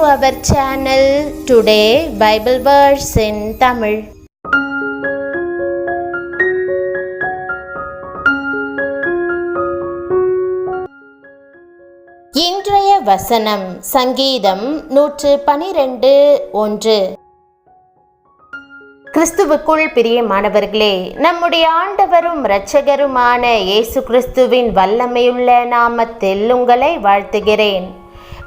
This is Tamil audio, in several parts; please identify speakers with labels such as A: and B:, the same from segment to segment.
A: our channel. Today Bible verse in Tamil. இன்றைய வசனம் சங்கீதம் 112:1. கிறிஸ்துவுக்குள் பிரியமானவர்களே, நம்முடைய ஆண்டவரும் இரட்சகருமான இயேசு கிறிஸ்துவின் வல்லமையுள்ள நாமத்தில் உங்களை வாழ்த்துகிறேன்.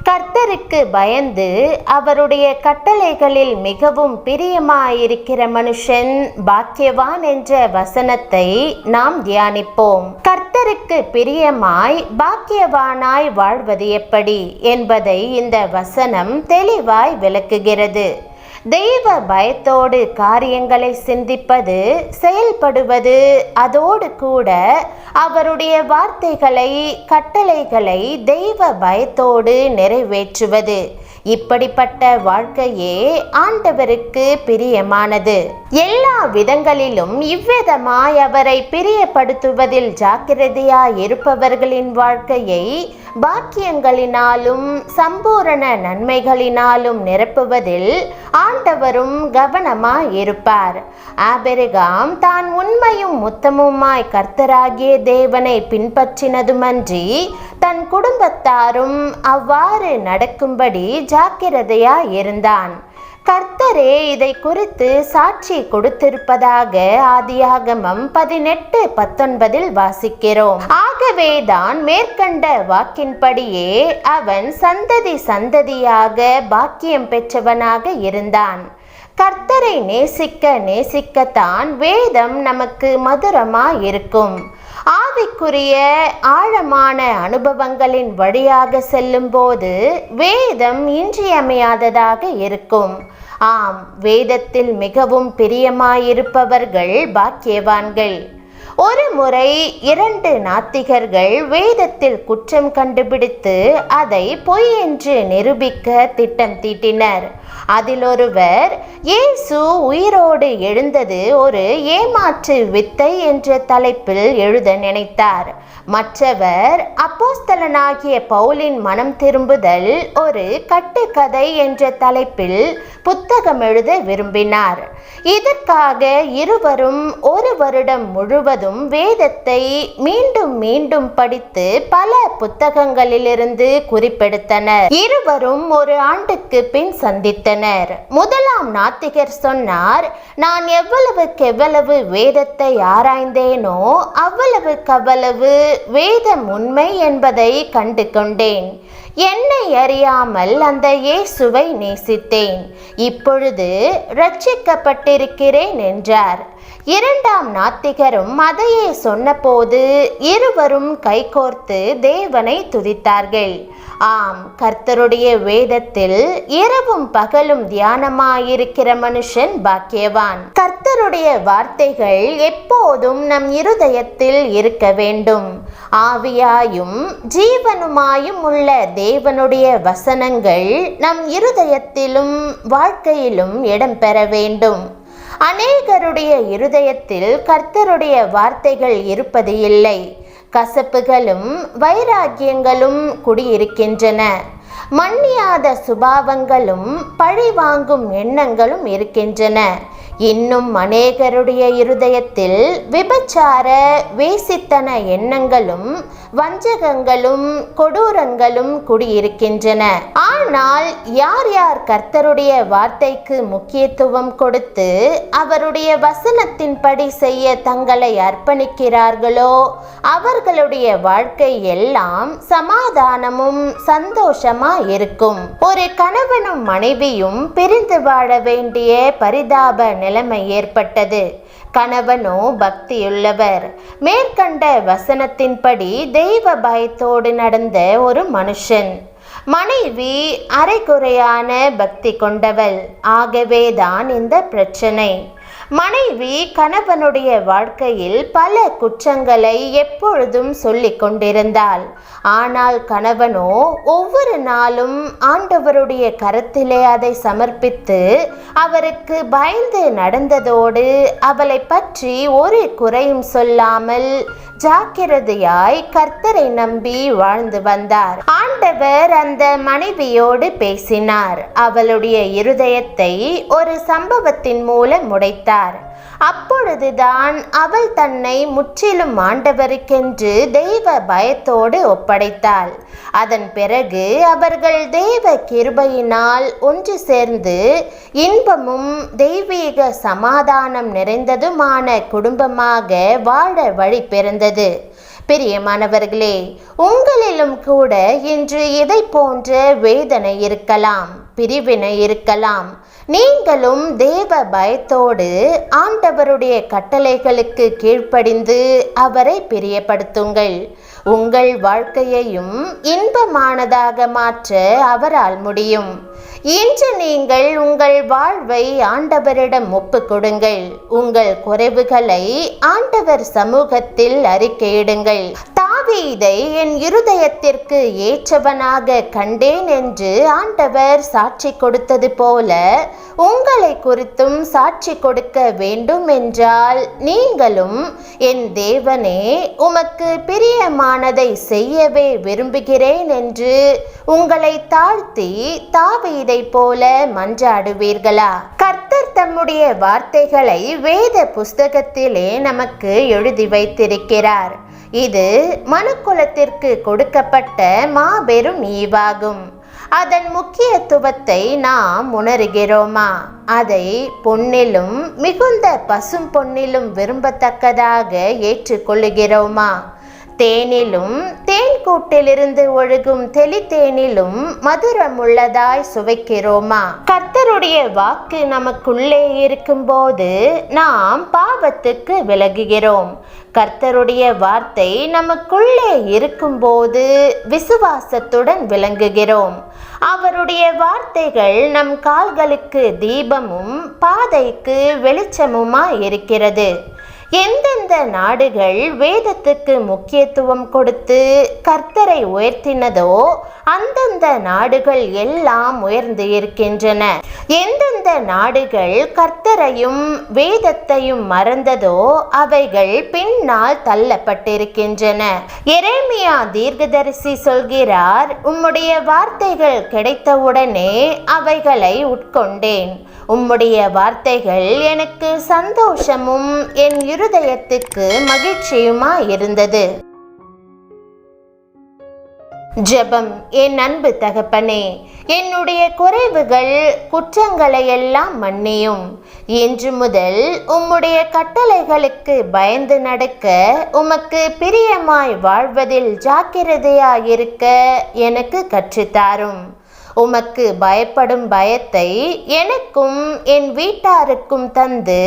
A: கர்த்தருக்கு பயந்து அவருடைய கட்டளைகளில் மிகவும் பிரியமாயிருக்கிற மனுஷன் பாக்கியவான் என்ற வசனத்தை நாம் தியானிப்போம். கர்த்தருக்கு பிரியமாய் பாக்கியவானாய் வாழ்வது எப்படி என்பதை இந்த வசனம் தெளிவாய் விளக்குகிறது. தெய்வ பயத்தோடு காரியங்களை சிந்திப்பது, செயல்படுவது, அதோடு கூட அவருடைய வார்த்தைகளை, கட்டளைகளை தெய்வ பயத்தோடு நிறைவேற்றுவது, இப்படிப்பட்ட வாழ்க்கையே ஆண்டவருக்கு பிரியமானது. எல்லா விதங்களிலும் இவ்விதமாய் அவரை பிரியப்படுத்துவதில் ஜாக்கிரதையாய் இருப்பவர்களின் வாழ்க்கையை பாக்கியங்களினாலும் சம்பூரண நன்மைகளினாலும் நிரப்புவதில் ஆண்டவரும் கவனமாய் இருப்பார். ஆபிரகாம் தான் உண்மையும் உத்தமுமாய் கர்த்தராகிய தேவனை பின்பற்றினதுமன்றி தன் குடும்பத்தாரும் அவ்வாறு நடக்கும்படி ஜாக்கிரதையாய் இருந்தான். கர்த்தரே இதை குறித்து சாட்சி கொடுத்திருப்பதாக ஆதியாகமம் 18:19 வாசிக்கிறோம். ஆகவேதான் மேற்கண்ட வாக்கின்படியே அவன் சந்ததி சந்ததியாக பாக்கியம் பெற்றவனாக இருந்தான். கர்த்தரை நேசிக்க நேசிக்கத்தான் வேதம் நமக்கு மதுரமாய் இருக்கும். ஆவிக்குரிய ஆழமான அனுபவங்களின் வழியாக செல்லும் போது வேதம் இன்றியமையாததாக இருக்கும். ஆம், வேதத்தில் மிகவும் பிரியமாயிருப்பவர்கள் பாக்கியவான்கள். ஒரு முறை 2 நாத்திகர்கள் வேதத்தில் குற்றம் கண்டுபிடித்து அதை பொய் என்று நிரூபிக்க திட்டம் தீட்டினர். அதில் ஒருவர் இயேசு உயிரோடு எழுந்தது ஒரு ஏமாற்று வித்தை என்ற தலைப்பில் எழுத நினைத்தார். மற்றவர் அப்போஸ்தலனாகிய பவுலின் மனம் திரும்புதல் ஒரு கட்டுக்கதை என்ற தலைப்பில் புத்தகம் எழுத விரும்பினார். இதற்காக இருவரும் 1 வருடம் முழுவதும் வேதத்தை மீண்டும் மீண்டும் படித்து பல புத்தகங்களிலிருந்து குறிப்பெடுத்தனர். இருவரும் 1 ஆண்டுக்கு பின் சந்தித்தனர். முதலாம் நாத்திகர் சொன்னார், நான் எவ்வளவுக்கெவ்வளவு வேதத்தை ஆராய்ந்தேனோ அவ்வளவுக்கவ்வளவு வேதம் உண்மை என்பதை கண்டு கொண்டேன். என்னை அறியாமல் அந்த இயேசுவை நேசித்தேன். இப்பொழுது ரட்சிக்கப்பட்டிருக்கிறேன் என்றார். 2ஆம் நாத்திகரும் அதையே சொன்னபோது இருவரும் கைகோர்த்து தேவனை துதித்தார்கள். ஆம், கர்த்தருடைய வேதத்தில் இரவும் பகலும் தியானமாயிருக்கிற மனுஷன் பாக்கியவான். கர்த்தருடைய வார்த்தைகள் எப்போதும் நம் இருதயத்தில் இருக்க வேண்டும். ஆவியாயும் ஜீவனுமாயும் உள்ள தேவனுடைய வசனங்கள் நம் இருதயத்திலும் வாழ்க்கையிலும் இடம்பெற வேண்டும். அநேகருடைய இருதயத்தில் கர்த்தருடைய வார்த்தைகள் இருப்பது இல்லை. கசப்புகளும் வைராக்கியங்களும் குடியிருக்கின்றன. மன்னியாத சுபாவங்களும் பழி வாங்கும் எண்ணங்களும் இருக்கின்றன. இன்னும் அநேகருடைய இருதயத்தில் விபச்சார வேசித்தன எண்ணங்களும் வஞ்சகங்களும் கொடூரங்களும் குடியிருக்கின்றன. ஆனால் யார் யார் கர்த்தருடைய வார்த்தைக்கு முக்கியத்துவம் கொடுத்து அவருடைய வசனத்தின்படி செய்ய தங்களை அர்ப்பணிக்கிறார்களோ அவர்களுடைய வாழ்க்கை எல்லாம் சமாதானமும் சந்தோஷமா இருக்கும். ஒரு கணவனும் மனைவியும் பிரிந்து வாழ வேண்டிய பரிதாப நிலைமை ஏற்பட்டது. கணவனோ பக்தியுள்ளவர். மேற்கண்ட வசனத்தின்படி தெய்வ பயத்தோடு நடந்த ஒரு மனுஷன். மனைவி அரைகுறையான பக்தி கொண்டவள். ஆகவேதான் இந்த பிரச்சனை. மனைவி கணவனுடைய வாழ்க்கையில் பல குற்றங்களை எப்பொழுதும் சொல்லிக் கொண்டிருந்தாள். ஆனால் கணவனோ ஒவ்வொரு நாளும் ஆண்டவருடைய கரத்திலே அதை சமர்ப்பித்து அவருக்கு பயந்து நடந்ததோடு அவளை பற்றி ஒரு குறையும் சொல்லாமல் ஜாக்கிரதையாய் கர்த்தரை நம்பி வாழ்ந்து வந்தார். ஆண்ட ஆண்டவர் அந்த மனைவியோடு பேசினார். அவளுடைய இருதயத்தை ஒரு சம்பவத்தின் மூலம் உடைத்தார். அப்பொழுதுதான் அவள் தன்னை முற்றிலும் ஆண்டவருக்கென்று தெய்வ பயத்தோடு ஒப்படைத்தாள். அதன் பிறகு அவர்கள் தெய்வ கிருபையினால் ஒன்று சேர்ந்து இன்பமும் தெய்வீக சமாதானம் நிறைந்ததுமான குடும்பமாக வாழ வழி பிறந்தது. பிரியமானவர்களே, உங்களிலும் கூட இன்று இதை போன்ற வேதனை இருக்கலாம், பிரிவினை இருக்கலாம். நீங்களும் தேவ பயத்தோடு ஆண்டவருடைய கட்டளைகளுக்கு கீழ்ப்படிந்து அவரை பிரியப்படுத்துங்கள். உங்கள் வாழ்க்கையையும் இன்பமானதாக மாற்ற அவரால் முடியும். இன்று நீங்கள் உங்கள் வாழ்வை ஆண்டவரிடம் ஒப்புக் கொடுங்கள். உங்கள் குறைவுகளை ஆண்டவர் சமூகத்தில் அறிக்கையிடுங்கள். தாவீதை என் இருதயத்திற்கு ஏற்றவனாக கண்டேன் என்று ஆண்டவர் சாட்சி கொடுத்தது போல உங்களை குறித்தும் சாட்சி கொடுக்க வேண்டும் என்றால் நீங்களும், என் தேவனே, உமக்கு பிரியமானதை செய்யவே விரும்புகிறேன் என்று உங்களை தாழ்த்தி தாவீதை போல மன்றாடுவீர்களா? கர்த்தர் தம்முடைய வார்த்தைகளை வேத புஸ்தகத்திலே நமக்கு எழுதி வைத்திருக்கிறார். இது மனுக்குலத்திற்கு கொடுக்கப்பட்ட மாபெரும் ஈவாகும். அதன் முக்கியத்துவத்தை நாம் உணர்கிறோமா? அதை பொன்னிலும் மிகுந்த பசும் பொன்னிலும் விரும்பத்தக்கதாக ஏற்றுக்கொள்ளுகிறோமா? தேனிலும் தேன் கூட்டிலிருந்து ஒழுகும் தெளித்தேனிலும் மதுரமுள்ளதாய் சுவைக்கிறோமா? கர்த்தருடைய வாக்கு நமக்குள்ளே இருக்கும்போது நாம் பாவத்துக்கு விலகுகிறோம். கர்த்தருடைய வார்த்தை நமக்குள்ளே இருக்கும்போது விசுவாசத்துடன் விளங்குகிறோம். அவருடைய வார்த்தைகள் நம் கால்களுக்கு தீபமும் பாதைக்கு வெளிச்சமுமாய் இருக்கிறது. எந்தெந்த நாடுகள் வேதத்துக்கு முக்கியத்துவம் கொடுத்து கர்த்தரை உயர்த்தினதோ அந்தந்த நாடுகள் எல்லாம் உயர்ந்து இருக்கின்றன. எந்தெந்த நாடுகள் கர்த்தரையும் வேதத்தையும் மறந்ததோ அவைகள் பின்னால் தள்ளப்பட்டிருக்கின்றன. எரேமியா தீர்க்கதரிசி சொல்கிறார், உம்முடைய வார்த்தைகள் கிடைத்தவுடனே அவைகளை உட்கொண்டேன். உம்முடைய வார்த்தைகள் எனக்கு சந்தோஷமும் என் இருதயத்துக்கு மகிழ்ச்சியுமா இருந்தது. ஜெபம். என் அன்பு தகப்பனே, என்னுடைய குறைவுகள் குற்றங்களை எல்லாம் மன்னியும். இன்று முதல் உம்முடைய கட்டளைகளுக்கு பயந்து நடக்க, உமக்கு பிரியமாய் வாழ்வதில் ஜாக்கிரதையாயிருக்க எனக்கு கற்றுத்தாரும். உமக்கு பயப்படும் பயத்தை எனக்கும் என் வீட்டாருக்கும் தந்து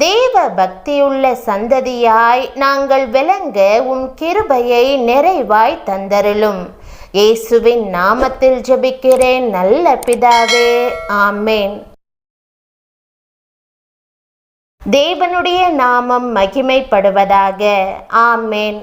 A: தேவ பக்தியுள்ள சந்ததியாய் நாங்கள் விளங்க உம் கிருபையை நிறைவாய் தந்தருளும். இயேசுவின் நாமத்தில் ஜெபிக்கிறேன் நல்ல பிதாவே, ஆமேன். தேவனுடைய நாமம் மகிமைப்படுவதாக. ஆமேன்.